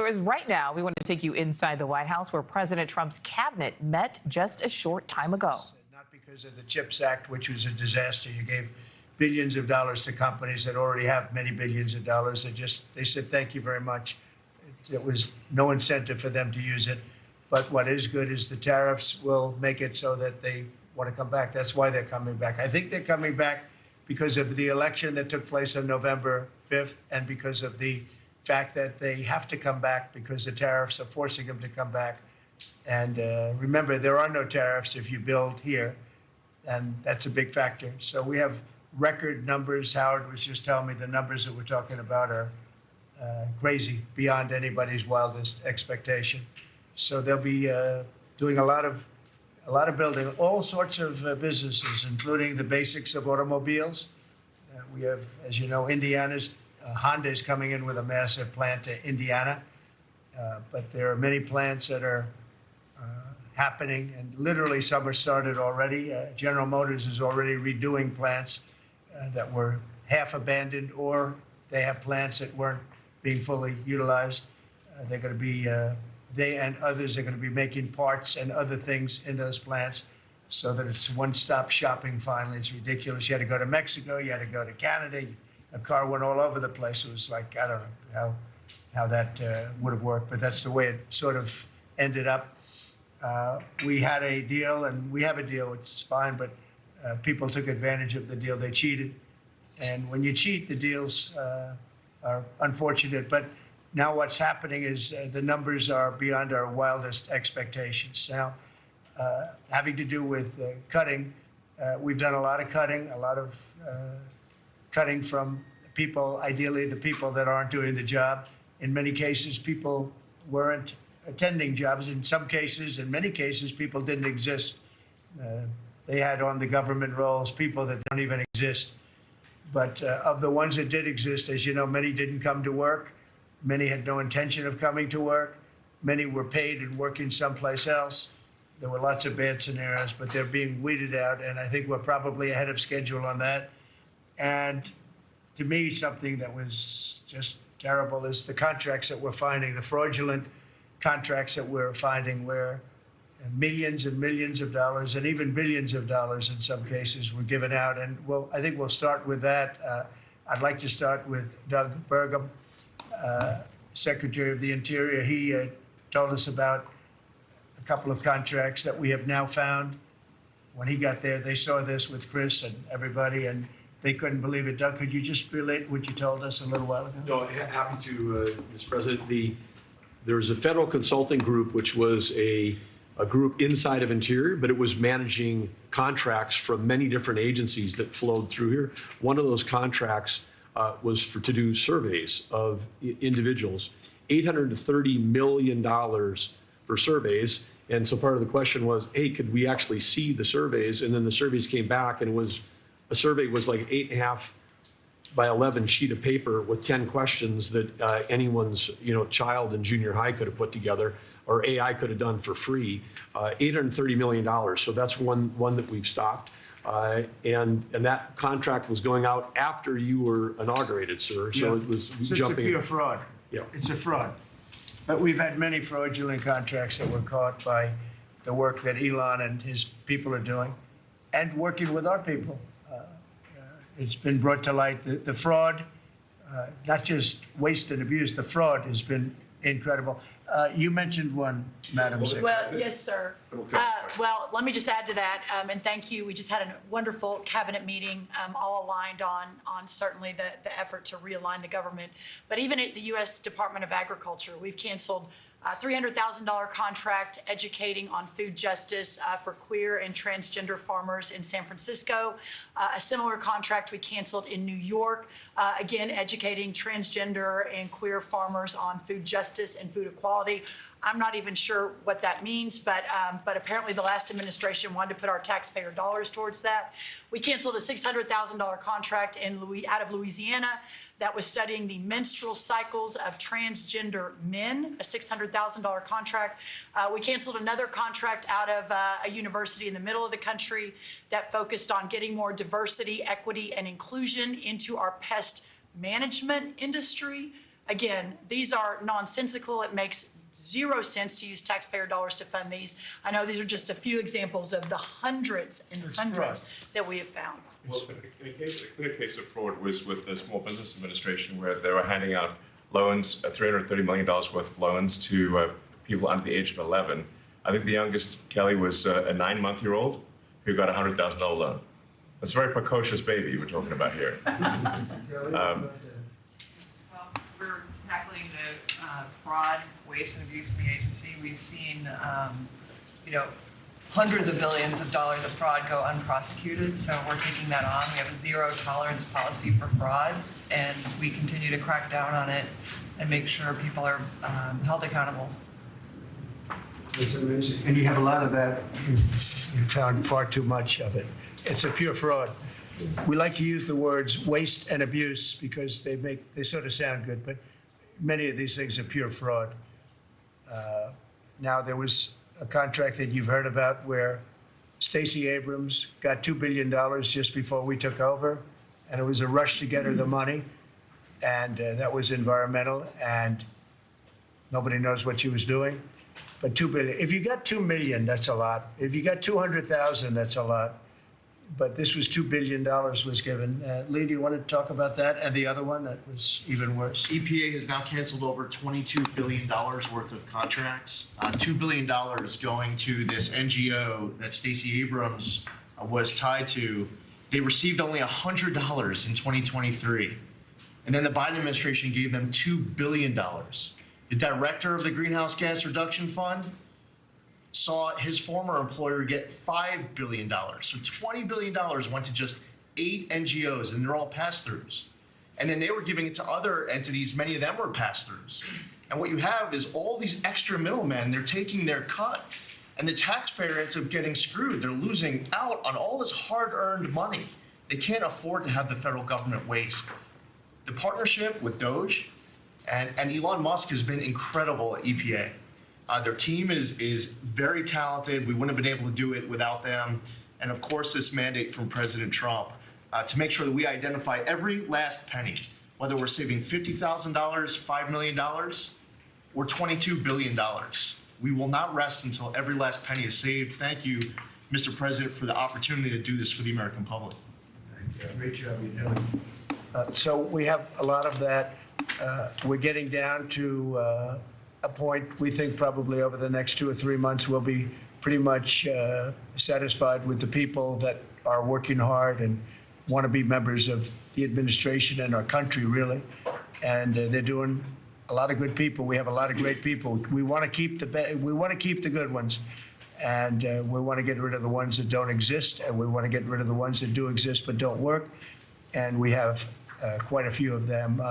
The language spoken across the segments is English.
viewers, right now, we want to take you inside the White House where President Trump's cabinet met just a short time ago. Not because of the CHIPS Act, which was a disaster. You gave billions of dollars to companies that already have many billions of dollars. They said, thank you very much. It was no incentive for them to use it. But what is good is the tariffs will make it so that they want to come back. That's why they're coming back. I think they're coming back because of the election that took place on November 5th and because of the fact that they have to come back because the tariffs are forcing them to come back. And remember, there are no tariffs if you build here, and that's a big factor. So we have record numbers. Howard was just telling me the numbers that we're talking about are crazy, beyond anybody's wildest expectation. So they'll be doing a lot of building, all sorts of businesses, including the basics of automobiles. We have, as you know, Honda is coming in with a massive plant to Indiana, but there are many plants that are happening, and literally some are started already. General Motors is already redoing plants that were half abandoned, or they have plants that weren't being fully utilized. They're going to be, they and others are going to be making parts and other things in those plants so that it's one-stop shopping finally. It's ridiculous. You had to go to Mexico, you had to go to Canada. A car went all over the place. It was like, I don't know how that would have worked, but that's the way it sort of ended up. We had a deal, and we have a deal, it's fine, but people took advantage of the deal. They cheated. And when you cheat, the deals are unfortunate. But now what's happening is the numbers are beyond our wildest expectations. Now, having to do with cutting, we've done a lot of cutting, cutting from people, ideally the people that aren't doing the job. In many cases, people weren't attending jobs. In some cases, in many cases, people didn't exist. They had on the government roles people that don't even exist. But of the ones that did exist, as you know, many didn't come to work. Many had no intention of coming to work. Many were paid and working someplace else. There were lots of bad scenarios, but they're being weeded out, and I think we're probably ahead of schedule on that. And to me, something that was just terrible is the contracts that we're finding, the fraudulent contracts that we're finding, where millions and millions of dollars and even billions of dollars in some cases were given out. And I think we'll start with that. I'd like to start with Doug Burgum, Secretary of the Interior. He told us about a couple of contracts that we have now found. When he got there, they saw this with Chris and everybody, and they couldn't believe it. Doug, could you just relate what you told us a little while ago? No, happy to, Mr. President. There's a federal consulting group, which was a group inside of Interior, but it was managing contracts from many different agencies that flowed through here. One of those contracts was to do surveys of individuals, $830 million for surveys. And so part of the question was, hey, could we actually see the surveys? And then the surveys came back, and a survey was like 8.5 by 11 sheet of paper with 10 questions that anyone's child in junior high could have put together, or AI could have done for free. $830 million. So that's one that we've stopped. And that contract was going out after you were inaugurated, sir. So yeah. it was so jumping. It's a pure fraud. Yeah. It's a fraud. But we've had many fraudulent contracts that were caught by the work that Elon and his people are doing, and working with our people. It's been brought to light. The fraud, not just waste and abuse, the fraud has been incredible. You mentioned one, Madam Secretary. Well, yes, sir. Okay. Well, let me just add to that, and thank you. We just had a wonderful cabinet meeting, all aligned on certainly the effort to realign the government. But even at the U.S. Department of Agriculture, we've canceled a $300,000 contract educating on food justice for queer and transgender farmers in San Francisco. A similar contract we canceled in New York, again, educating transgender and queer farmers on food justice and food equality. I'm not even sure what that means, but apparently the last administration wanted to put our taxpayer dollars towards that. We canceled a $600,000 contract out of Louisiana that was studying the menstrual cycles of transgender men, a $600,000 contract. We canceled another contract out of a university in the middle of the country that focused on getting more diversity, equity, and inclusion into our pest management industry. Again, these are nonsensical. It makes zero sense to use taxpayer dollars to fund these. I know these are just a few examples of the hundreds and hundreds that we have found. Well, a clear case of fraud was with the Small Business Administration, where they were handing out loans, $330 million worth of loans to people under the age of 11. I think the youngest, Kelly, was a 9-month-old who got a $100,000 loan. That's a very precocious baby we're talking about here. Well, we're tackling the fraud, waste, and abuse in the agency. We've seen, hundreds of billions of dollars of fraud go unprosecuted, so we're taking that on. We have a zero tolerance policy for fraud, and we continue to crack down on it and make sure people are held accountable. It's amazing. And you have a lot of that. You found far too much of it. It's a pure fraud. We like to use the words waste and abuse because they sort of sound good, but many of these things are pure fraud. Now, there was a contract that you've heard about where Stacey Abrams got $2 billion just before we took over, and it was a rush to get her the money, and that was environmental, and nobody knows what she was doing. But $2 billion, if you got 2 million, that's a lot. If you got 200,000, that's a lot. But this was $2 billion was given. Lee, do you want to talk about that? And the other one that was even worse? EPA has now canceled over $22 billion worth of contracts. $2 billion going to this NGO that Stacey Abrams was tied to. They received only $100 in 2023. And then the Biden administration gave them $2 billion. The director of the Greenhouse Gas Reduction Fund saw his former employer get $5 billion. So $20 billion went to just 8 NGOs, and they're all pass-throughs. And then they were giving it to other entities. Many of them were pass-throughs. And what you have is all these extra middlemen, they're taking their cut. And the taxpayer ends up getting screwed. They're losing out on all this hard-earned money. They can't afford to have the federal government waste. The partnership with DOGE and Elon Musk has been incredible at EPA. Their team is very talented. We wouldn't have been able to do it without them. And of course, this mandate from President Trump to make sure that we identify every last penny, whether we're saving $50,000, $5 million, or $22 billion. We will not rest until every last penny is saved. Thank you, Mr. President, for the opportunity to do this for the American public. Great job you're doing. So we have a lot of that. We're getting down to a point we think probably over the next 2 or 3 months we'll be pretty much satisfied with the people that are working hard and want to be members of the administration and our country, really. And they're doing a lot of good people. We have a lot of great people. We want to keep the good ones, and we want to get rid of the ones that don't exist, and we want to get rid of the ones that do exist but don't work. And we have quite a few of them.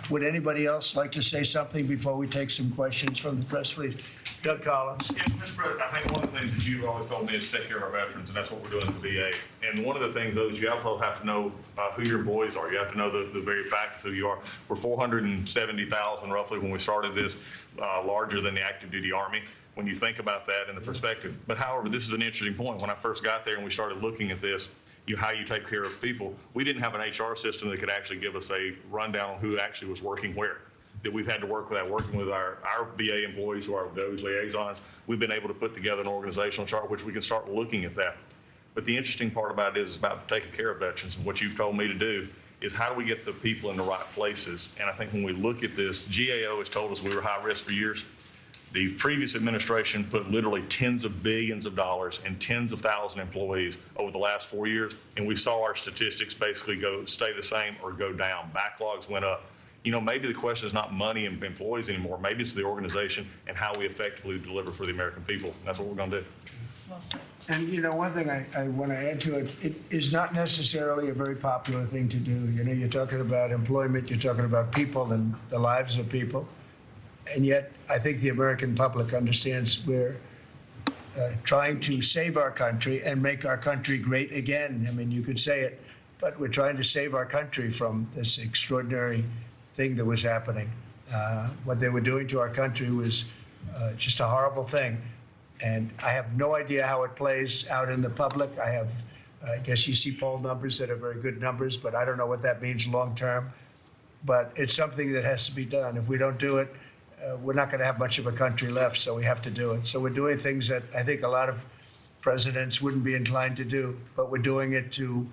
Would anybody else like to say something before we take some questions from the press, please? Doug Collins. Yeah, Mr. President, I think one of the things that you've always told me is take care of our veterans, and that's what we're doing at the VA. And one of the things, though, is you also have to know who your employees are. You have to know the very fact of who you are. We're 470,000 roughly when we started this, larger than the active duty Army, when you think about that in the perspective. But however, this is an interesting point. When I first got there and we started looking at this, how you take care of people, we didn't have an HR system that could actually give us a rundown on who actually was working where. That we've had to work with that, working with our VA employees who are DOGE liaisons. We've been able to put together an organizational chart which we can start looking at that. But the interesting part about it is about taking care of veterans, and what you've told me to do is how do we get the people in the right places? And I think when we look at this, GAO has told us we were high risk for years. The previous administration put literally tens of billions of dollars and tens of thousand employees over the last 4 years, and we saw our statistics basically stay the same or go down. Backlogs went up. Maybe the question is not money and employees anymore. Maybe it's the organization and how we effectively deliver for the American people. And that's what we're going to do. Well said. And one thing I want to add to it, it is not necessarily a very popular thing to do. You're talking about employment, you're talking about people and the lives of people. And yet, I think the American public understands we're trying to save our country and make our country great again. I mean, you could say it, but we're trying to save our country from this extraordinary thing that was happening. What they were doing to our country was just a horrible thing. And I have no idea how it plays out in the public. I guess you see poll numbers that are very good numbers, but I don't know what that means long term. but it's something that has to be done. If we don't do it, we're not going to have much of a country left, so we have to do it. So we're doing things that I think a lot of presidents wouldn't be inclined to do, but we're doing it to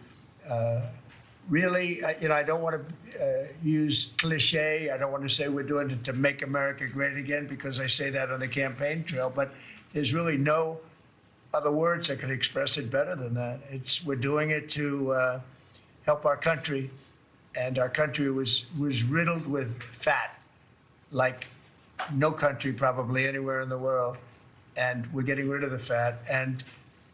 really, I don't want to use cliche. I don't want to say we're doing it to make America great again, because I say that on the campaign trail, but there's really no other words that could express it better than that. We're doing it to help our country, and our country was riddled with fat, like no country probably anywhere in the world, and we're getting rid of the fat. And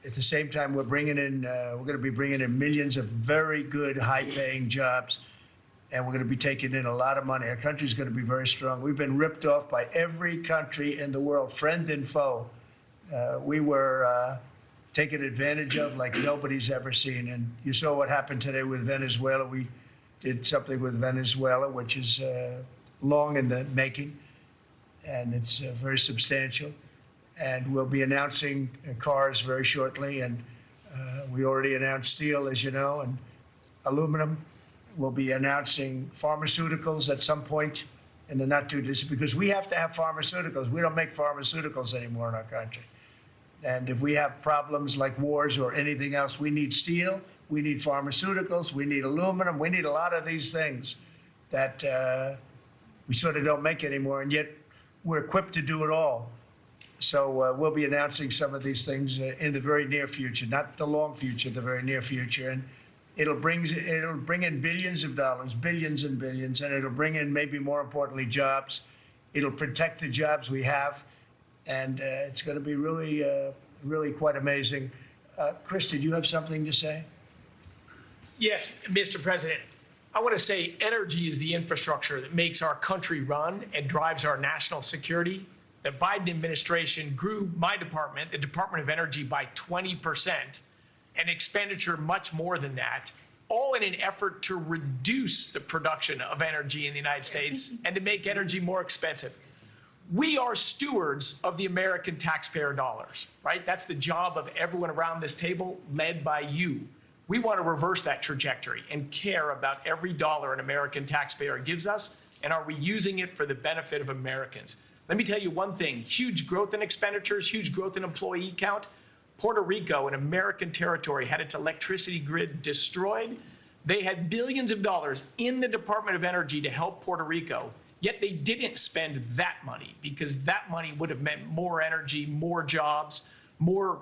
at the same time, we're going to be bringing in millions of very good, high-paying jobs, and we're going to be taking in a lot of money. Our country's going to be very strong. We've been ripped off by every country in the world, friend and foe. We were taken advantage of like nobody's ever seen. And you saw what happened today with Venezuela. We did something with Venezuela, which is long in the making, and it's very substantial. And we'll be announcing cars very shortly. And we already announced steel, as you know, and aluminum. We'll be announcing pharmaceuticals at some point in the not too distant, because we have to have pharmaceuticals. We don't make pharmaceuticals anymore in our country. And if we have problems like wars or anything else, we need steel, we need pharmaceuticals, we need aluminum, we need a lot of these things that we sort of don't make anymore, and yet we're equipped to do it all. So we'll be announcing some of these things in the very near future, not the long future, the very near future. And it'll bring in billions of dollars, billions and billions, and it'll bring in, maybe more importantly, jobs. It'll protect the jobs we have, and it's going to be really, really quite amazing. Chris, did you have something to say? Yes, Mr. President. I want to say energy is the infrastructure that makes our country run and drives our national security. The Biden administration grew my department, the Department of Energy, by 20%, and expenditure much more than that, all in an effort to reduce the production of energy in the United States and to make energy more expensive. We are stewards of the American taxpayer dollars, right? That's the job of everyone around this table, led by you. We want to reverse that trajectory and care about every dollar an American taxpayer gives us, and are we using it for the benefit of Americans? Let me tell you one thing: huge growth in expenditures, huge growth in employee count. Puerto Rico, an American territory, had its electricity grid destroyed. They had billions of dollars in the Department of Energy to help Puerto Rico, yet they didn't spend that money, because that money would have meant more energy, more jobs, more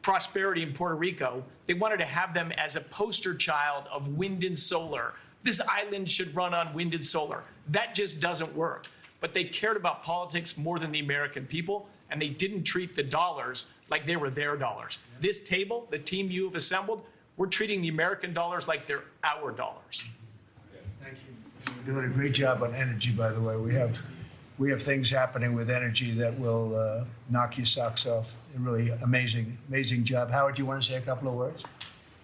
prosperity in Puerto Rico. They wanted to have them as a poster child of wind and solar. This island should run on wind and solar. That just doesn't work. But they cared about politics more than the American people, and they didn't treat the dollars like they were their dollars. This table, the team you have assembled, we're treating the American dollars like they're our dollars. Thank you. You're doing a great job on energy, by the way. We have things happening with energy that will knock your socks off. A really amazing job. Howard, do you want to say a couple of words?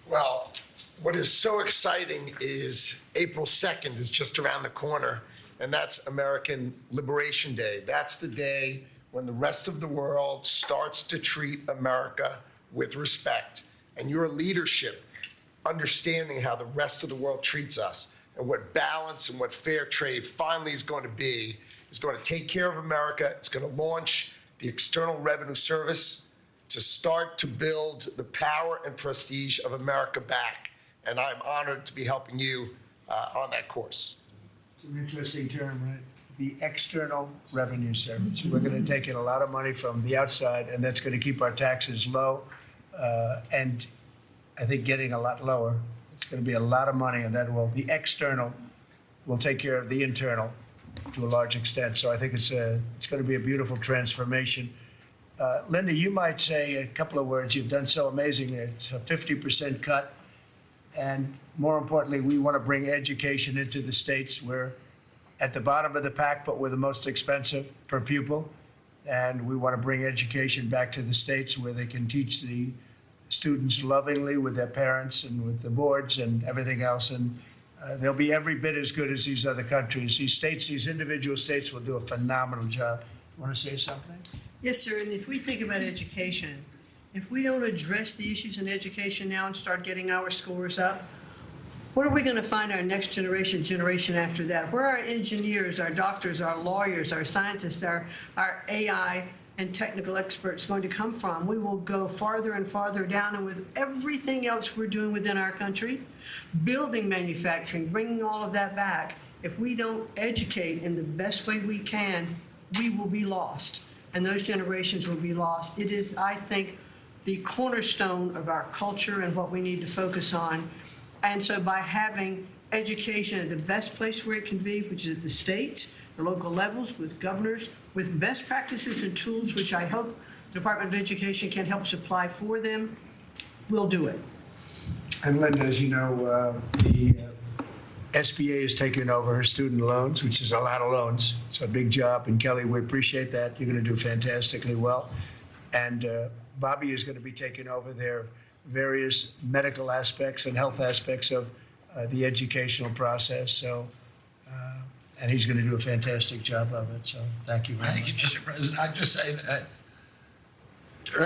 Well, what is so exciting is April 2nd is just around the corner, and that's American Liberation Day. That's the day when the rest of the world starts to treat America with respect. And your leadership, understanding how the rest of the world treats us and what balance and what fair trade finally is going to be, is going to take care of America. It's going to launch the External Revenue Service to start to build the power and prestige of America back. And I'm honored to be helping you on that course. It's an interesting term, right? The External Revenue Service. We're going to take in a lot of money from the outside, and that's going to keep our taxes low, and I think getting a lot lower. It's going to be a lot of money, and the external will take care of the internal to a large extent. So I think it's going to be a beautiful transformation. Linda, you might say a couple of words. You've done so amazing. It's a 50% cut. And more importantly, we want to bring education into the states. We're at the bottom of the pack, but we're the most expensive per pupil. And we want to bring education back to the states where they can teach the students lovingly with their parents and with the boards and everything else. And they'll be every bit as good as these other countries. These states, these individual states will do a phenomenal job. You want to say something? Yes, sir. And if we think about education, if we don't address the issues in education now and start getting our scores up, What are we going to find our next generation after that? Where are our engineers, our doctors, our lawyers, our scientists, our AI and technical experts going to come from? We will go farther and farther down, and with everything else we're doing within our country, building manufacturing, bringing all of that back, if we don't educate in the best way we can, we will be lost, and those generations will be lost. It is, I think, the cornerstone of our culture and what we need to focus on. And so by having education at the best place where it can be, which is at the states, the local levels, with governors, with best practices and tools, which I hope the Department of Education can help supply for them, we'll do it. And Linda, as you know, the SBA has taken over her student loans, which is a lot of loans. It's a big job. And Kelly, we appreciate that. You're going to do fantastically well. And Bobby is going to be taking over their various medical aspects and health aspects of the educational process. So, and he's going to do a fantastic job of it. So thank you very much. Thank you, Mr. President. I'd just say that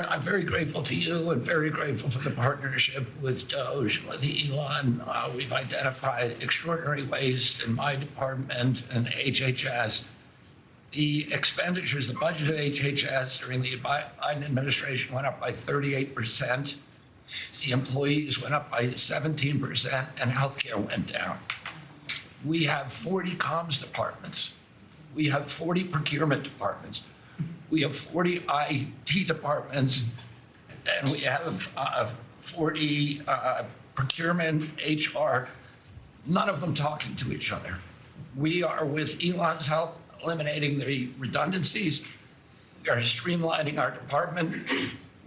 I'm very grateful to you and very grateful for the partnership with DOGE, with Elon. We've identified extraordinary waste in my department and HHS. The expenditures, the budget of HHS during the Biden administration went up by 38%. The employees went up by 17%, and healthcare went down. We have 40 comms departments. We have 40 procurement departments. We have 40 IT departments, and we have 40 procurement, HR, none of them talking to each other. We are, with Elon's help, eliminating the redundancies. We are streamlining our department.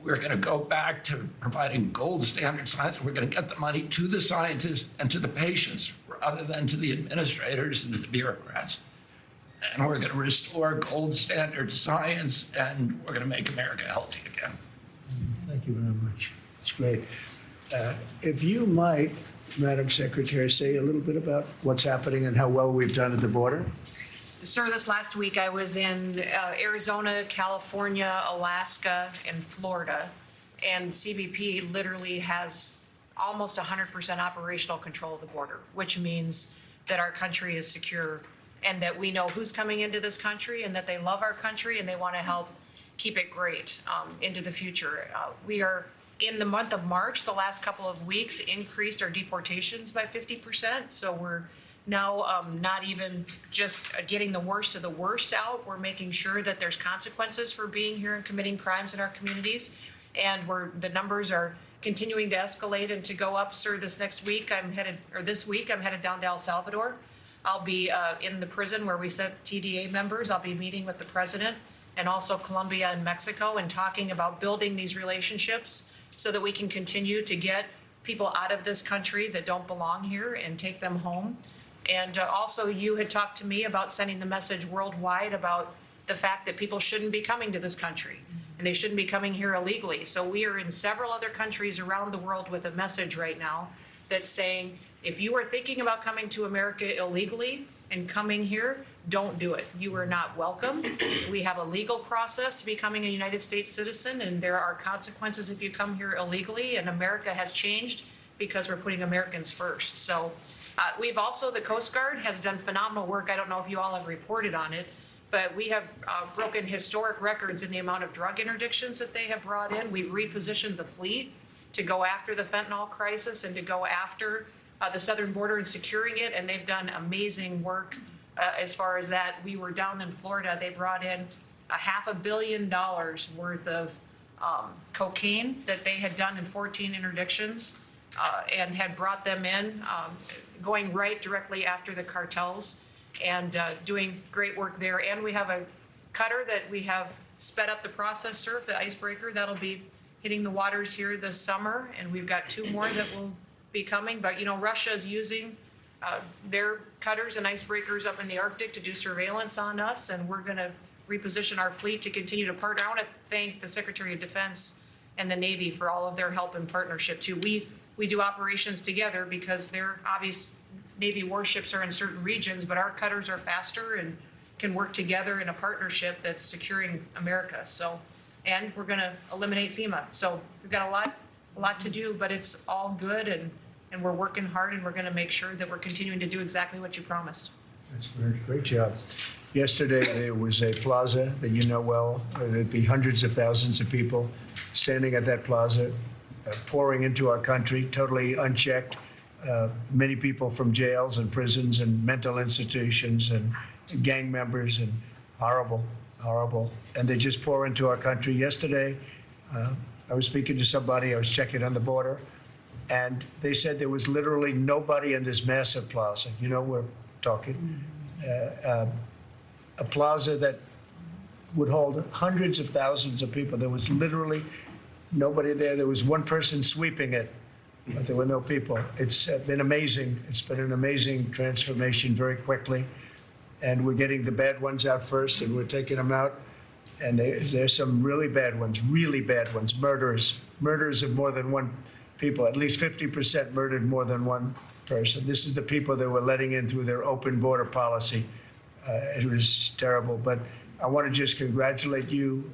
We're going to go back to providing gold standard science. We're going to get the money to the scientists and to the patients rather than to the administrators and to the bureaucrats. And we're going to restore gold standard science, and we're going to make America healthy again. Thank you very much. It's great. If you might, Madam Secretary, say a little bit about what's happening and how well we've done at the border. Sir, this last week I was in Arizona, California, Alaska, and Florida, and CBP literally has almost 100% operational control of the border, which means that our country is secure and that we know who's coming into this country and that they love our country and they want to help keep it great into the future. We are, in the month of March, the last couple of weeks, increased our deportations by 50%. So we're now not even just getting the worst of the worst out. We're making sure that there's consequences for being here and committing crimes in our communities. And the numbers are continuing to escalate and to go up. Sir, this week I'm headed down to El Salvador. I'll be in the prison where we sent TDA members. I'll be meeting with the president and also Colombia and Mexico and talking about building these relationships so that we can continue to get people out of this country that don't belong here and take them home. And also, you had talked to me about sending the message worldwide about the fact that people shouldn't be coming to this country and they shouldn't be coming here illegally. So we are in several other countries around the world with a message right now that's saying, if you are thinking about coming to America illegally and coming here, don't do it. You are not welcome. We have a legal process to becoming a United States citizen, and there are consequences if you come here illegally, and America has changed because we're putting Americans first. So we've also, the Coast Guard has done phenomenal work. I don't know if you all have reported on it, but we have broken historic records in the amount of drug interdictions that they have brought in. We've repositioned the fleet to go after the fentanyl crisis and to go after the southern border and securing it, and they've done amazing work as far as that. We were down in Florida. They brought in $500 million worth of cocaine that they had done in 14 interdictions and had brought them in, going right directly after the cartels and doing great work there. And we have a cutter that we have sped up the process, sir, the icebreaker. That'll be hitting the waters here this summer, and we've got 2 more that will be coming. But, you know, Russia is using their cutters and icebreakers up in the Arctic to do surveillance on us, and we're going to reposition our fleet to continue to partner. I want to thank the Secretary of Defense and the Navy for all of their help and partnership, too. We do operations together because their obvious Navy warships are in certain regions, but our cutters are faster and can work together in a partnership that's securing America. So, and we're going to eliminate FEMA. So we've got a lot to do, but it's all good, and and we're working hard, and we're going to make sure that we're continuing to do exactly what you promised. That's great. Great job. Yesterday, there was a plaza that you know well. There'd be hundreds of thousands of people standing at that plaza, pouring into our country, totally unchecked. Many people from jails and prisons and mental institutions and gang members, and horrible, horrible. And they just pour into our country. Yesterday, I was speaking to somebody, I was checking on the border, and they said there was literally nobody in this massive plaza. You know, we're talking a plaza that would hold hundreds of thousands of people. There was literally nobody there. There was one person sweeping it, but there were no people. It's been amazing. It's been an amazing transformation very quickly. And we're getting the bad ones out first, and we're taking them out. And there's some really bad ones, murderers of more than one people. At least 50% murdered more than one person. This is the people that we're letting in through their open border policy. It was terrible. But I want to just congratulate you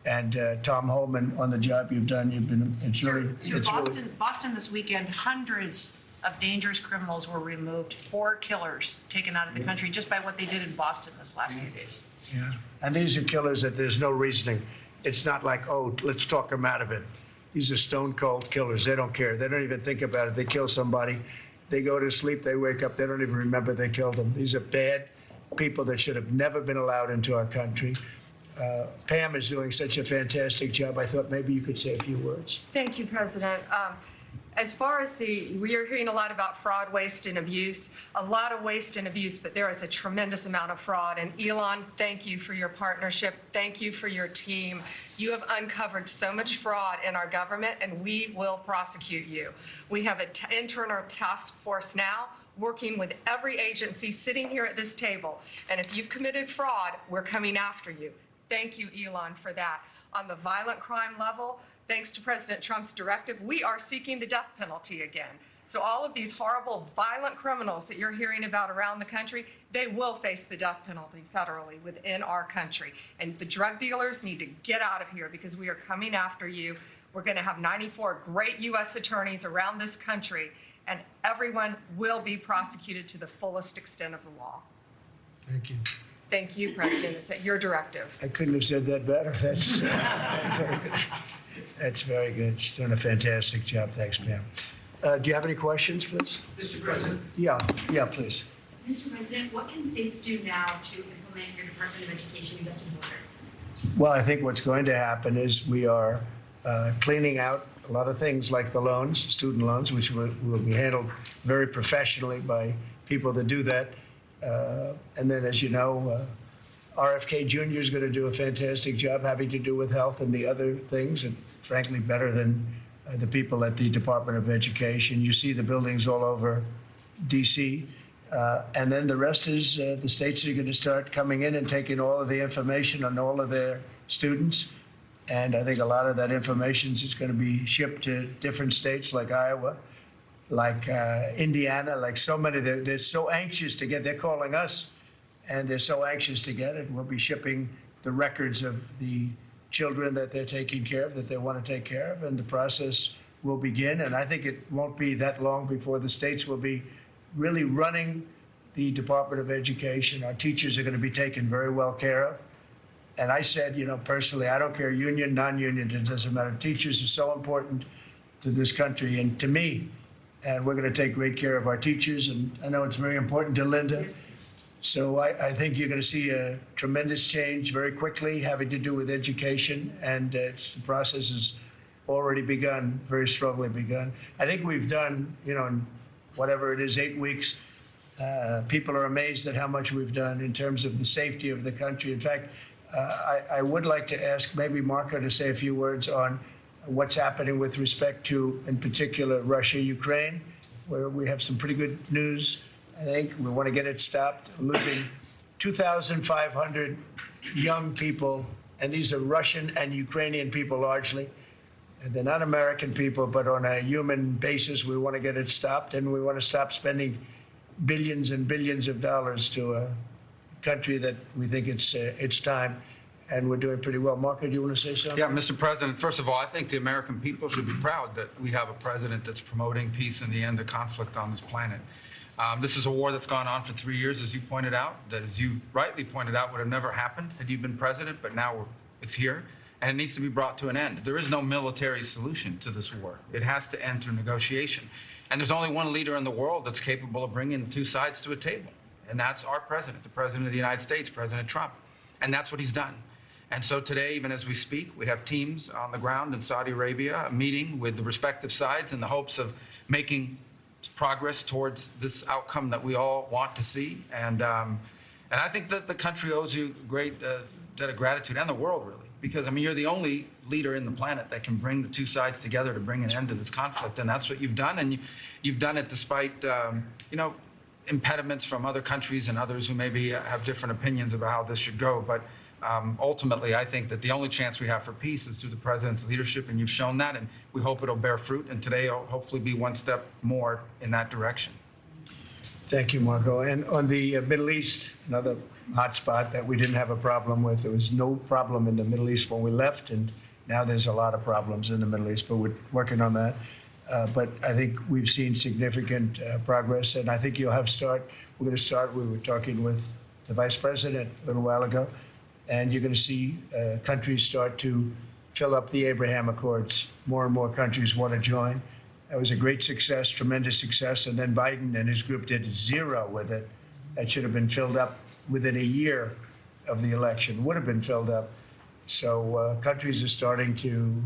and Tom Holman on the job you've done. Boston this weekend, hundreds of dangerous criminals were removed, 4 killers taken out of the country just by what they did in Boston this last few days. Yeah. And these are killers that there's no reasoning. It's not like, oh, let's talk them out of it. These are stone cold killers. They don't care. They don't even think about it. They kill somebody. They go to sleep. They wake up. They don't even remember they killed them. These are bad people that should have never been allowed into our country. Pam is doing such a fantastic job. I thought maybe you could say a few words. Thank you, President. As far as we are hearing a lot about fraud, waste, and abuse, a lot of waste and abuse, but there is a tremendous amount of fraud. And Elon, thank you for your partnership. Thank you for your team. You have uncovered so much fraud in our government, and we will prosecute you. We have an internal task force now working with every agency sitting here at this table. And if you've committed fraud, we're coming after you. Thank you, Elon, for that. On the violent crime level, thanks to President Trump's directive, we are seeking the death penalty again. So all of these horrible, violent criminals that you're hearing about around the country, they will face the death penalty federally within our country. And the drug dealers need to get out of here because we are coming after you. We're going to have 94 great U.S. attorneys around this country, and everyone will be prosecuted to the fullest extent of the law. Thank you. Thank you, President. It's at your directive. I couldn't have said that better. That's very good. That's very good. She's doing a fantastic job. Thanks, Pam. Do you have any questions, please? Mr. President? Yeah, please. Mr. President, what can states do now to implement your Department of Education executive order? Well, I think what's going to happen is we are cleaning out a lot of things like the loans, student loans, which will be handled very professionally by people that do that. And then, as you know, RFK Jr. is going to do a fantastic job having to do with health and the other things, and frankly, better than the people at the Department of Education. You see the buildings all over D.C. And then the rest is the states are going to start coming in and taking all of the information on all of their students. And I think a lot of that information is going to be shipped to different states like Iowa, like Indiana, like so many. They're so anxious to get, they're calling us, and they're so anxious to get it. We'll be shipping the records of the children that they're taking care of, that they want to take care of, and the process will begin. And I think it won't be that long before the states will be really running the Department of Education. Our teachers are going to be taken very well care of. And I said, personally, I don't care, union, non-union, it doesn't matter. Teachers are so important to this country and to me. And we're going to take great care of our teachers. And I know it's very important to Linda. So I think you're going to see a tremendous change very quickly having to do with education. And the process has already begun, very strongly begun. I think we've done, in whatever it is, 8 weeks, people are amazed at how much we've done in terms of the safety of the country. In fact, I would like to ask maybe Marco to say a few words on what's happening with respect to, in particular, Russia, Ukraine, where we have some pretty good news. I think we want to get it stopped. We're losing 2,500 young people, and these are Russian and Ukrainian people largely. And they're not American people, but on a human basis, we want to get it stopped, and we want to stop spending billions and billions of dollars to a country that we think it's time. and we're doing pretty well. Marco, do you want to say something? Yeah, Mr. President, first of all, I think the American people should be proud that we have a president that's promoting peace and the end of conflict on this planet. This is a war that's gone on for 3 years, as you pointed out, that, as you rightly pointed out, would have never happened had you been president, but now it's here, and it needs to be brought to an end. There is no military solution to this war. It has to end through negotiation. And there's only one leader in the world that's capable of bringing two sides to a table, and that's our president, the President of the United States, President Trump. And that's what he's done. And so today, even as we speak, we have teams on the ground in Saudi Arabia meeting with the respective sides in the hopes of making progress towards this outcome that we all want to see. And I think that the country owes you a great debt of gratitude, and the world, really, because, I mean, you're the only leader in the planet that can bring the two sides together to bring an end to this conflict. And that's what you've done. And you've done it despite, impediments from other countries and others who maybe have different opinions about how this should go. But ultimately, I think that the only chance we have for peace is through the president's leadership, and you've shown that, and we hope it'll bear fruit. And today will hopefully be one step more in that direction. Thank you, Marco. And on the Middle East, another hot spot that we didn't have a problem with. There was no problem in the Middle East when we left, and now there's a lot of problems in the Middle East, but we're working on that. But I think we've seen significant progress, and I think you'll have we're going to start, we were talking with the Vice President a little while ago, and you're going to see countries start to fill up the Abraham Accords. More and more countries want to join. That was a great success, tremendous success, and then Biden and his group did zero with it. That should have been filled up within a year of the election, would have been filled up. So countries are starting to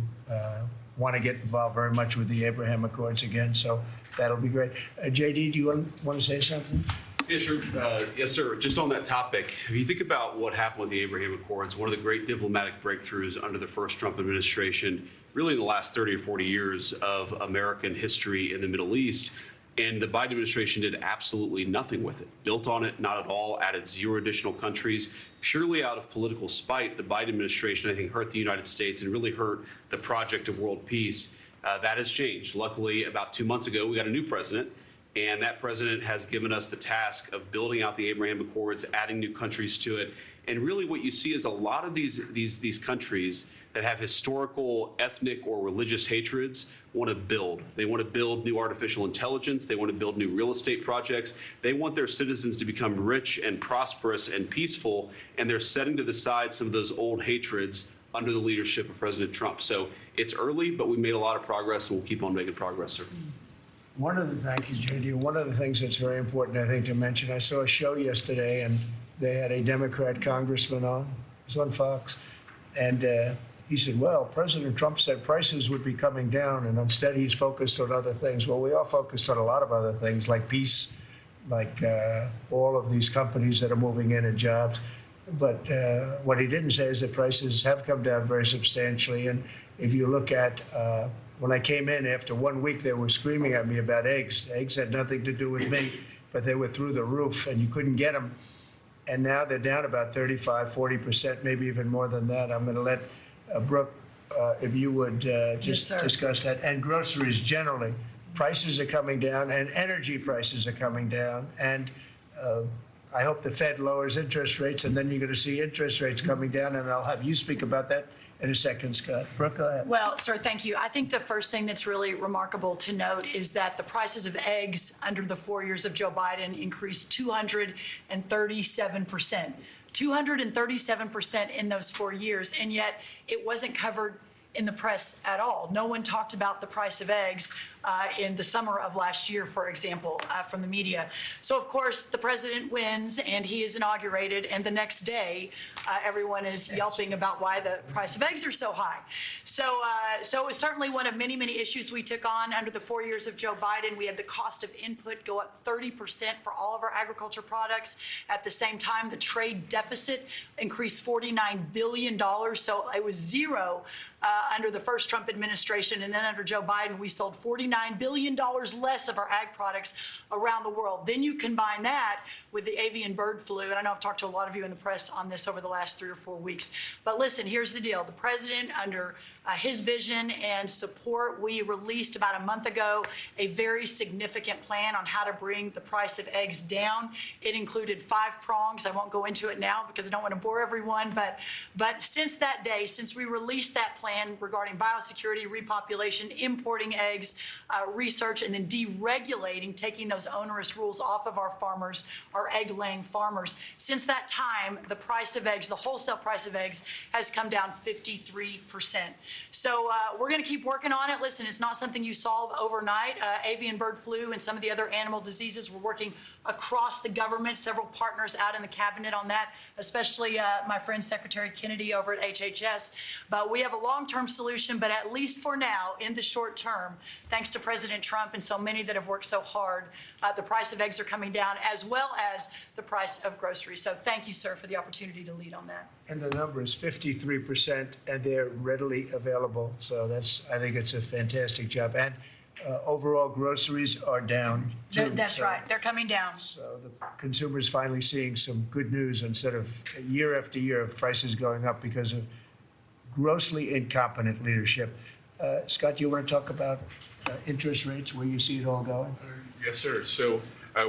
want to get involved very much with the Abraham Accords again, so that'll be great. JD, do you want to say something? Yeah, sure. Yes, sir. Just on that topic, if you think about what happened with the Abraham Accords, one of the great diplomatic breakthroughs under the first Trump administration, really in the last 30 or 40 years of American history in the Middle East, and the Biden administration did absolutely nothing with it. Built on it, not at all, added 0 additional countries. Purely out of political spite, the Biden administration, I think, hurt the United States and really hurt the project of world peace. That has changed. Luckily, about 2 months ago, we got a new president, and that president has given us the task of building out the Abraham Accords, adding new countries to it. And really what you see is a lot of these countries that have historical, ethnic, or religious hatreds want to build. They want to build new artificial intelligence. They want to build new real estate projects. They want their citizens to become rich and prosperous and peaceful, and they're setting to the side some of those old hatreds under the leadership of President Trump. So it's early, but we made a lot of progress, and we'll keep on making progress, sir. Thank you, JD. One of the things that's very important, I think, to mention, I saw a show yesterday, and they had a Democrat congressman on. It was on Fox. And he said, well, President Trump said prices would be coming down, and instead he's focused on other things. Well, we are focused on a lot of other things, like peace, like all of these companies that are moving in and jobs. But what he didn't say is that prices have come down very substantially. And if you look at when I came in after 1 week, they were screaming at me about eggs. Eggs had nothing to do with me, but they were through the roof, and you couldn't get them. And now they're down about 35, 40%, maybe even more than that. I'm going to let Brooke, if you would just discuss that. And groceries generally, prices are coming down, and energy prices are coming down. And I hope the Fed lowers interest rates, and then you're going to see interest rates coming down. And I'll have you speak about that in a second, Scott. Brooke, go ahead. Well, sir, thank you. I think the first thing that's really remarkable to note is that the prices of eggs under the 4 years of Joe Biden increased 237%. 237% in those 4 years, and yet it wasn't covered in the press at all. No one talked about the price of eggs in the summer of last year, for example, from the media. So, of course, the president wins, and he is inaugurated, and the next day, everyone is yelping about why the price of eggs are so high. So it was certainly one of many, many issues we took on under the 4 years of Joe Biden. We had the cost of input go up 30% for all of our agriculture products. At the same time, the trade deficit increased $49 billion, so it was zero under the first Trump administration, and then under Joe Biden, we sold $49 billion less of our ag products around the world. Then you combine that with the avian bird flu, and I know I've talked to a lot of you in the press on this over the last 3 or 4 weeks. But listen, here's the deal. The president, under his vision and support, we released about a month ago a very significant plan on how to bring the price of eggs down. It included 5 prongs. I won't go into it now because I don't want to bore everyone, but since that day, since we released that plan regarding biosecurity, repopulation, importing eggs, research, and then deregulating, taking those onerous rules off of our farmers, our egg-laying farmers, since that time, the price of eggs, the wholesale price of eggs, has come down 53%. So we're going to keep working on it. Listen, it's not something you solve overnight. Avian bird flu and some of the other animal diseases, we're working across the government, several partners out in the cabinet on that, especially my friend Secretary Kennedy over at HHS. But we have a long-term solution, but at least for now, in the short term, thanks to President Trump and so many that have worked so hard, the price of eggs are coming down, as well as the price of groceries. So thank you, sir, for the opportunity to lead on that. And the number is 53%, and they're readily available. So I think it's a fantastic job. And overall, groceries are down, too. That's right. They're coming down. So the consumer's finally seeing some good news instead of year after year of prices going up because of grossly incompetent leadership. Scott, do you want to talk about interest rates, where you see it all going? Yes, sir. So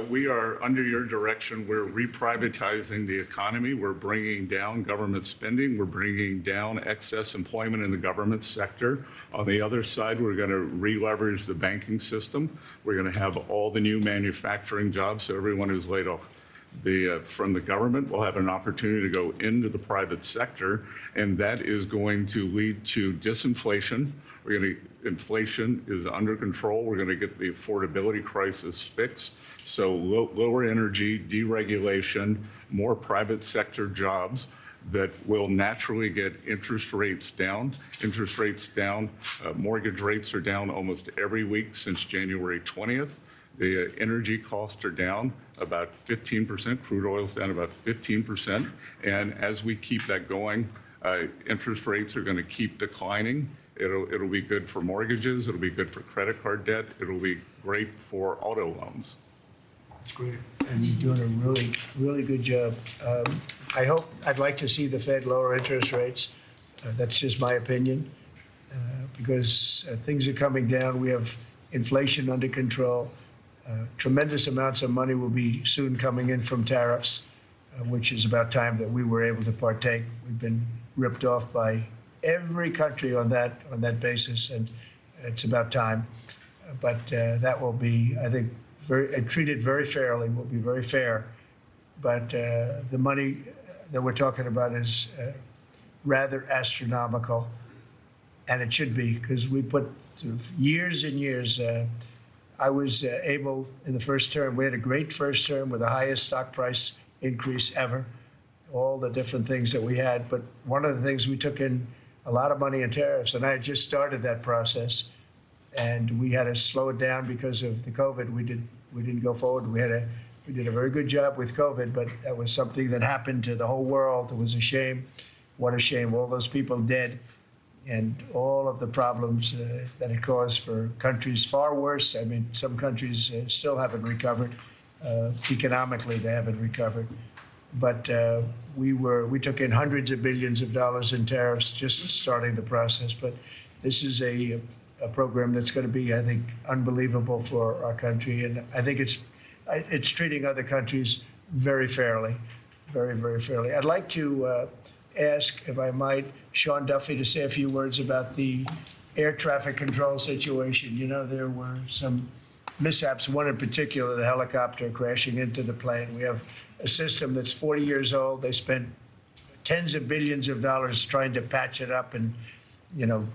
we are, under your direction, we're reprivatizing the economy. We're bringing down government spending. We're bringing down excess employment in the government sector. On the other side, we're going to re-leverage the banking system. We're going to have all the new manufacturing jobs, so everyone who's laid off from the government will have an opportunity to go into the private sector, and that is going to lead to disinflation. Inflation is under control. We're going to get the affordability crisis fixed. So lower energy, deregulation, more private sector jobs that will naturally get interest rates down. Interest rates down. Mortgage rates are down almost every week since January 20th. The energy costs are down about 15%. Crude oil is down about 15%. And as we keep that going, interest rates are going to keep declining. It'll be good for mortgages. It'll be good for credit card debt. It'll be great for auto loans. That's great. And you're doing a really, really good job. I'd like to see the Fed lower interest rates. That's just my opinion, because things are coming down. We have inflation under control. Tremendous amounts of money will be soon coming in from tariffs, which is about time that we were able to partake. We've been ripped off by every country on that basis, and it's about time. But that will be, I think, treated very fairly. Will be very fair. But the money that we're talking about is rather astronomical, and it should be, because we put years and years. I was able in the first term. We had a great first term with the highest stock price increase ever. All the different things that we had, but one of the things, we took in a lot of money in tariffs, and I had just started that process, and we had to slow it down because of the COVID. We didn't go forward. We did a very good job with COVID, but that was something that happened to the whole world. It was a shame. What a shame! All those people dead, and all of the problems that it caused for countries far worse. I mean, some countries still haven't recovered economically. They haven't recovered. But we took in hundreds of billions of dollars in tariffs just starting the process. But this is a program that's going to be, I think, unbelievable for our country. And I think it's treating other countries very fairly, very, very fairly. I'd like to ask, if I might, Sean Duffy to say a few words about the air traffic control situation. You know, there were some mishaps, one in particular, the helicopter crashing into the plane. We have a system that's 40 years old. They spent tens of billions of dollars trying to patch it up and,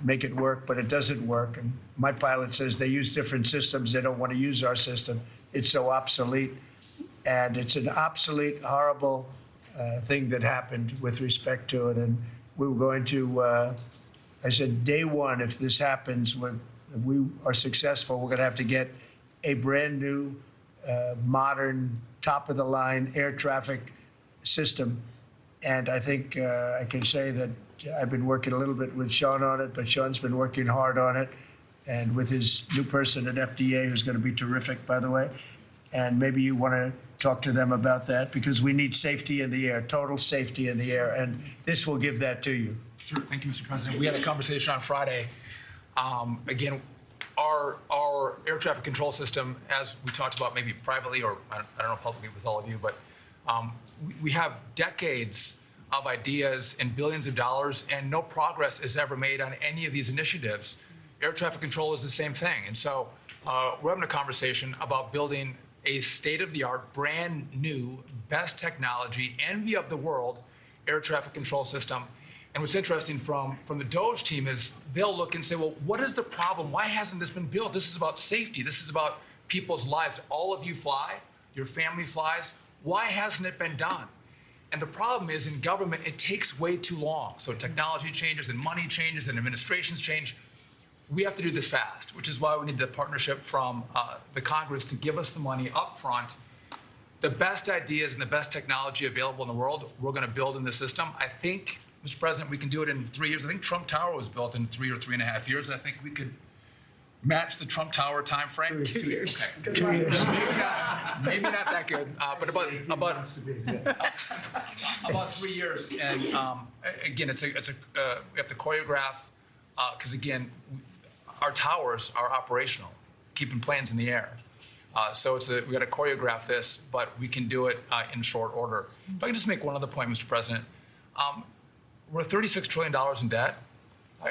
make it work, but it doesn't work. And my pilot says they use different systems. They don't want to use our system. It's so obsolete. And it's an obsolete, horrible thing that happened with respect to it. And we were going to, I said, day one, if this happens, if we are successful, we're going to have to get a brand new, modern, top-of-the-line air traffic system And I think I can say that I've been working a little bit with Sean on it, but Sean's been working hard on it, and with his new person at FDA, who's going to be terrific, by the way. And maybe you want to talk to them about that, because we need safety in the air, total safety in the air, and this will give that to you. Sure. Thank you, Mr. President. We had a conversation on Friday. Again, our air traffic control system, as we talked about maybe privately or I don't know publicly with all of you, but we have decades of ideas and billions of dollars, and no progress is ever made on any of these initiatives. Air traffic control is the same thing. And so we're having a conversation about building a state-of-the-art, brand new, best technology, envy of the world air traffic control system. And what's interesting from the DOGE team is they'll look and say, well, what is the problem? Why hasn't this been built? This is about safety. This is about people's lives. All of you fly. Your family flies. Why hasn't it been done? And the problem is in government, it takes way too long. So technology changes and money changes and administrations change. We have to do this fast, which is why we need the partnership from the Congress to give us the money up front. The best ideas and the best technology available in the world, we're going to build in the system. I think, Mr. President, we can do it in 3 years. I think Trump Tower was built in 3 or 3.5 years. I think we could match the Trump Tower time frame. 2 years. Okay. 2 years. Maybe not that good, but about 3 years. And again, we have to choreograph because again, our towers are operational, keeping planes in the air. So we got to choreograph this, but we can do it in short order. If I can just make one other point, Mr. President. We're $36 trillion in debt.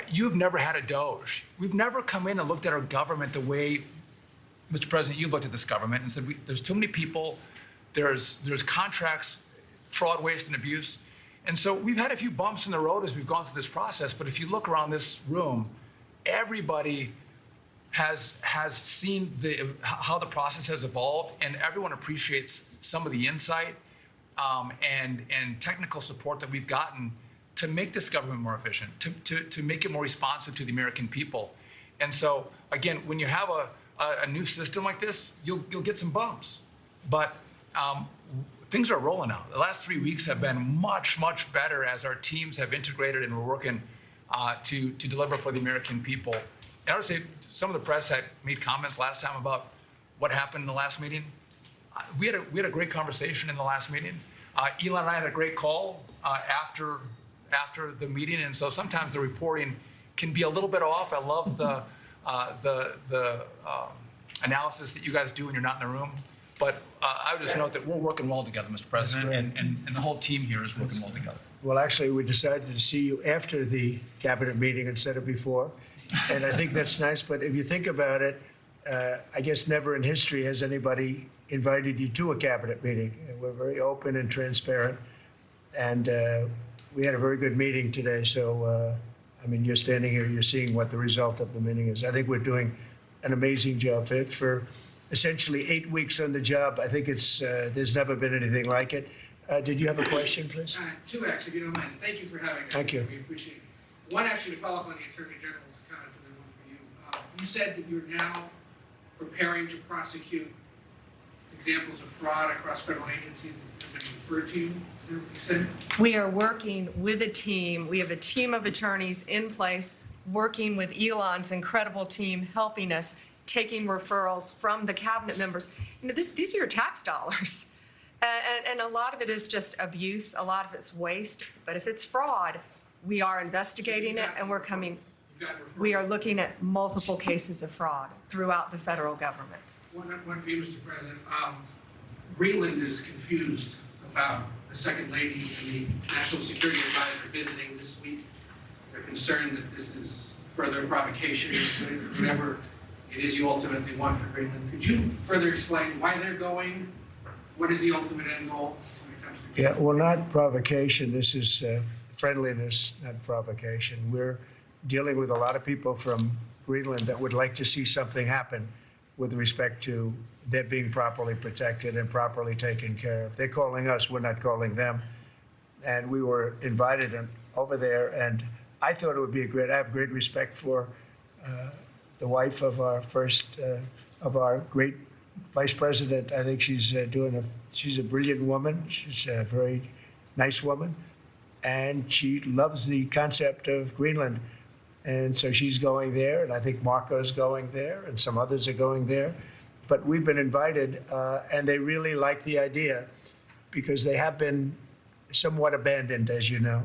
You've never had a DOGE. We've never come in and looked at our government the way, Mr. President, you've looked at this government and said, there's too many people, there's contracts, fraud, waste, and abuse. And so we've had a few bumps in the road as we've gone through this process, but if you look around this room, everybody has seen how the process has evolved, and everyone appreciates some of the insight and technical support that we've gotten to make this government more efficient, to make it more responsive to the American people. And so, again, when you have a new system like this, you'll get some bumps. But things are rolling out. The last 3 weeks have been much, much better as our teams have integrated and we're working to deliver for the American people. And I would say some of the press had made comments last time about what happened in the last meeting. We had a great conversation in the last meeting. Elon and I had a great call after the meeting, and so sometimes the reporting can be a little bit off. I love the analysis that you guys do when you're not in the room. But I would just note that we're working well together, Mr. President, and the whole team here is working well together. Well, actually, we decided to see you after the cabinet meeting instead of before, and I think that's nice. But if you think about it, I guess never in history has anybody invited you to a cabinet meeting. We're very open and transparent, and we had a very good meeting today. So, I mean, you're standing here, you're seeing what the result of the meeting is. I think we're doing an amazing job for essentially 8 weeks on the job. I think there's never been anything like it. Did you have a question, please? Two, actually, if you don't mind. Thank you for having us. Thank you. We appreciate it. One, actually, to follow up on the Attorney General's comments, and then one for you. You said that you're now preparing to prosecute examples of fraud across federal agencies that have been referred to you. Is that what you said? We are working with a team. We have a team of attorneys in place working with Elon's incredible team, helping us, taking referrals from the cabinet members. You know, these are your tax dollars. And a lot of it is just abuse. A lot of it's waste. But if it's fraud, we are investigating it, and we are looking at multiple cases of fraud throughout the federal government. One for you, Mr. President. Greenland is confused about the Second Lady and the National Security Advisor visiting this week. They're concerned that this is further provocation, whatever it is you ultimately want for Greenland. Could you further explain why they're going? What is the ultimate end goal when it comes to Yeah, well, not provocation. This is friendliness, not provocation. We're dealing with a lot of people from Greenland that would like to see something happen with respect to their being properly protected and properly taken care of. They're calling us, we're not calling them. And we were invited over there, and I thought it would be I have great respect for the wife of our great vice president. I think she's a brilliant woman. She's a very nice woman. and she loves the concept of Greenland. And so she's going there, and I think Marco's going there, and some others are going there. But we've been invited, and they really like the idea because they have been somewhat abandoned, as you know.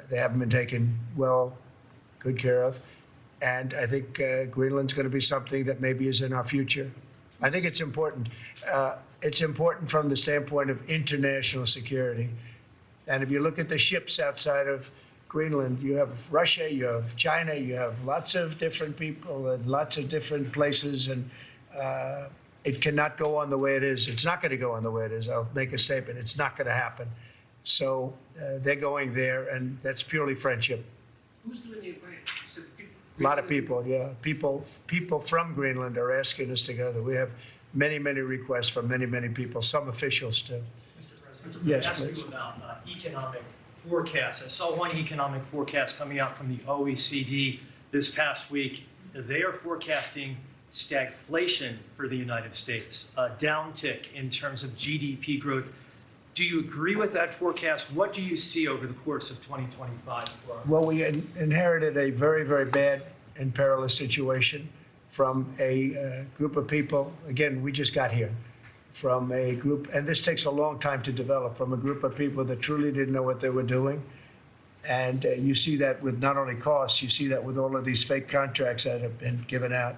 They haven't been taken good care of. And I think Greenland's going to be something that maybe is in our future. I think it's important. It's important from the standpoint of international security. And if you look at the ships outside of Greenland, you have Russia, you have China, you have lots of different people and lots of different places. And it cannot go on the way it is. It's not going to go on the way it is. I'll make a statement. It's not going to happen. So they're going there, and that's purely friendship. Who's doing the inviting? A lot of people, yeah. People from Greenland are asking us to go there. We have many, many requests from many, many people, some officials too. Mr. President, yes, I ask please. you about economic forecasts. I saw one economic forecast coming out from the OECD this past week. They are forecasting stagflation for the United States, a downtick in terms of GDP growth. Do you agree with that forecast? What do you see over the course of 2025 for our Well, we inherited a very, very bad and perilous situation from a group of people. Again, we just got here from a group, and this takes a long time to develop, from a group of people that truly didn't know what they were doing. And you see that with not only costs, you see that with all of these fake contracts that have been given out.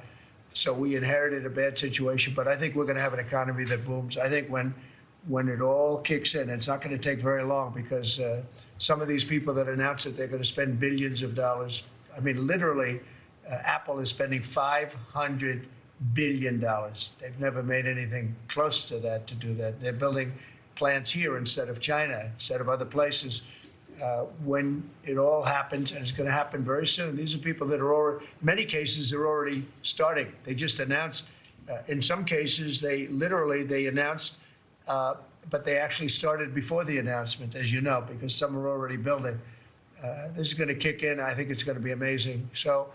So we inherited a bad situation, but I think we're going to have an economy that booms. I think when it all kicks in, it's not going to take very long because some of these people that announce that they're going to spend billions of dollars. I mean, literally, Apple is spending $500 billion. They've never made anything close to that to do that. They're building plants here instead of China, instead of other places. When it all happens, and it's going to happen very soon, these are people that are already, in many cases, they're already starting. They just announced. In some cases, they announced, but they actually started before the announcement, as you know, because some are already building. This is going to kick in. I think it's going to be amazing. So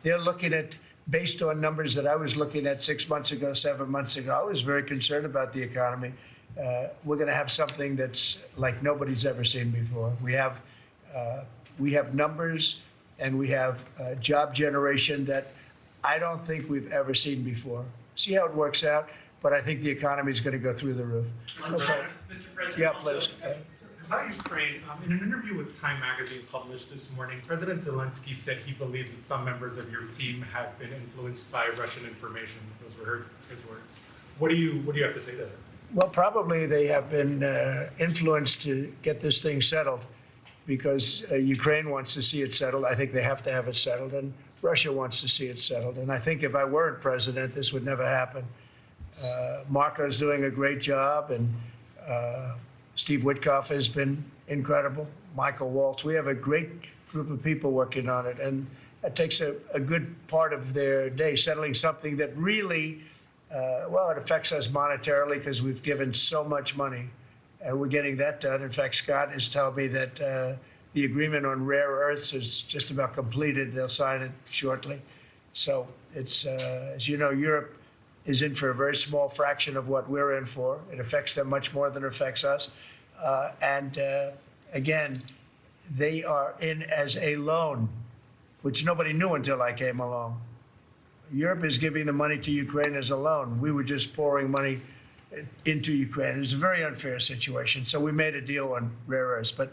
they're looking at, based on numbers that I was looking at 6 months ago, 7 months ago, I was very concerned about the economy. We're going to have something that's like nobody's ever seen before. We have numbers, and we have job generation that I don't think we've ever seen before. See how it works out, but I think the economy is going to go through the roof. Okay. Mr. President, yeah, please. About Ukraine, in an interview with Time Magazine published this morning, President Zelensky said he believes that some members of your team have been influenced by Russian information. Those were his words. What do you have to say to that? Well, probably they have been influenced to get this thing settled because Ukraine wants to see it settled. I think they have to have it settled, and Russia wants to see it settled. And I think if I weren't president, this would never happen. Marco's doing a great job, and Steve Witkoff has been incredible. Michael Waltz. We have a great group of people working on it, and it takes a good part of their day settling something that really, it affects us monetarily because we've given so much money, and we're getting that done. In fact, Scott has told me that the agreement on rare earths is just about completed. They'll sign it shortly. So it's, as you know, Europe is in for a very small fraction of what we're in for. It affects them much more than it affects us. Again, they are in as a loan, which nobody knew until I came along. Europe is giving the money to Ukraine as a loan. We were just pouring money into Ukraine. It was a very unfair situation. So we made a deal on rare earths. But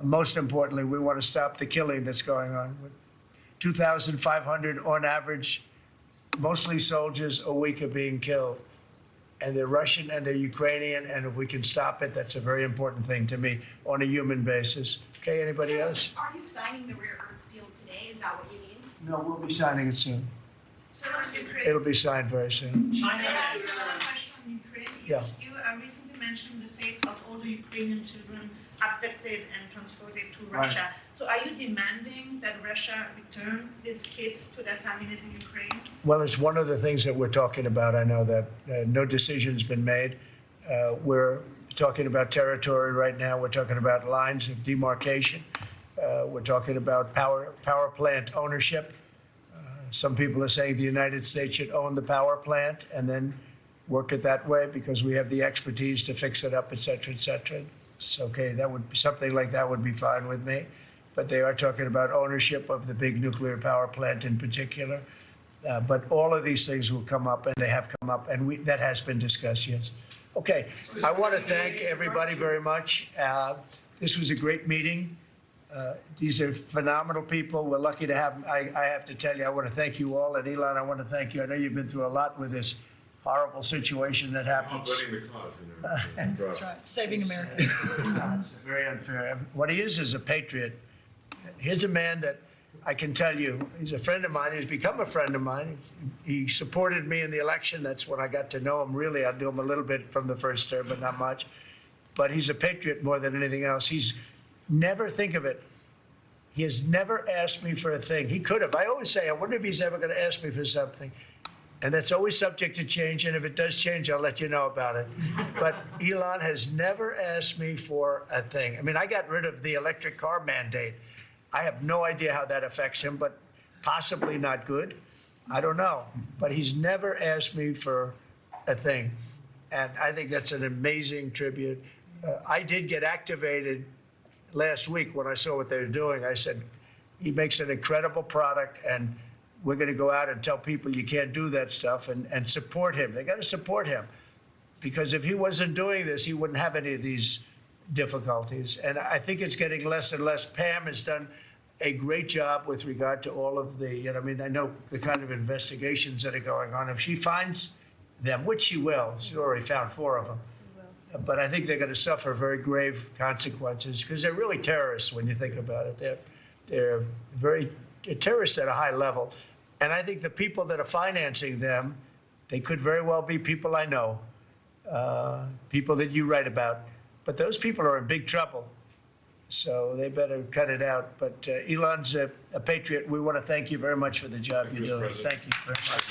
most importantly, we want to stop the killing that's going on. 2,500 on average, mostly soldiers, a week are being killed. And they're Russian and they're Ukrainian. And if we can stop it, that's a very important thing to me on a human basis. Okay, anybody else? Are you signing the rare earths deal today? Is that what you mean? No, we'll be signing it soon. So Ukraine. It'll be signed very soon. China has another question on Ukraine. Yeah. You recently mentioned the fate of all the Ukrainian children abducted and transported to Russia. Right. So are you demanding that Russia return these kids to their families in Ukraine? Well, it's one of the things that we're talking about. I know that no decision's been made. We're talking about territory right now. We're talking about lines of demarcation. We're talking about power plant ownership. Some people are saying the United States should own the power plant and then work it that way because we have the expertise to fix it up, et cetera, et cetera. Okay, that would, something like that would be fine with me. But they are talking about ownership of the big nuclear power plant in particular. But all of these things will come up, and they have come up, and that has been discussed, yes. Okay, I want to thank everybody very much. This was a great meeting. These are phenomenal people. We're lucky to have them. I have to tell you, I want to thank you all. And Elon, I want to thank you. I know you've been through a lot with this horrible situation that happens. That's right, saving America. It's very unfair. What he is a patriot. Here's a man that I can tell you, he's a friend of mine. He's become a friend of mine. He supported me in the election. That's when I got to know him, really. I knew him a little bit from the first term, but not much. But he's a patriot more than anything else. He's never, think of it, he has never asked me for a thing. He could have. I always say, I wonder if he's ever going to ask me for something. And that's always subject to change. And if it does change, I'll let you know about it. But Elon has never asked me for a thing. I mean, I got rid of the electric car mandate. I have no idea how that affects him, but possibly not good. I don't know. But he's never asked me for a thing. And I think that's an amazing tribute. I did get activated last week when I saw what they were doing. I said, he makes an incredible product, and we're going to go out and tell people you can't do that stuff, and support him. They got to support him, because if he wasn't doing this, he wouldn't have any of these difficulties. And I think it's getting less and less. Pam has done a great job with regard to all of the, I mean, I know the kind of investigations that are going on. If she finds them, which she will, she's already found 4 of them. But I think they're going to suffer very grave consequences, because they're really terrorists when you think about it. They're terrorists at a high level. And I think the people that are financing them, they could very well be people I know, people that you write about. But those people are in big trouble. So they better cut it out. But Elon's a patriot. We want to thank you very much for the job you're doing. Thank you very much.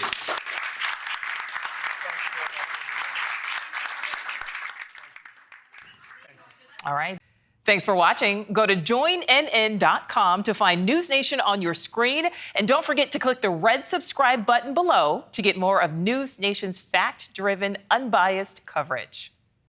All right. Thanks for watching. Go to joinnn.com to find NewsNation on your screen. And don't forget to click the red subscribe button below to get more of NewsNation's fact-driven, unbiased coverage.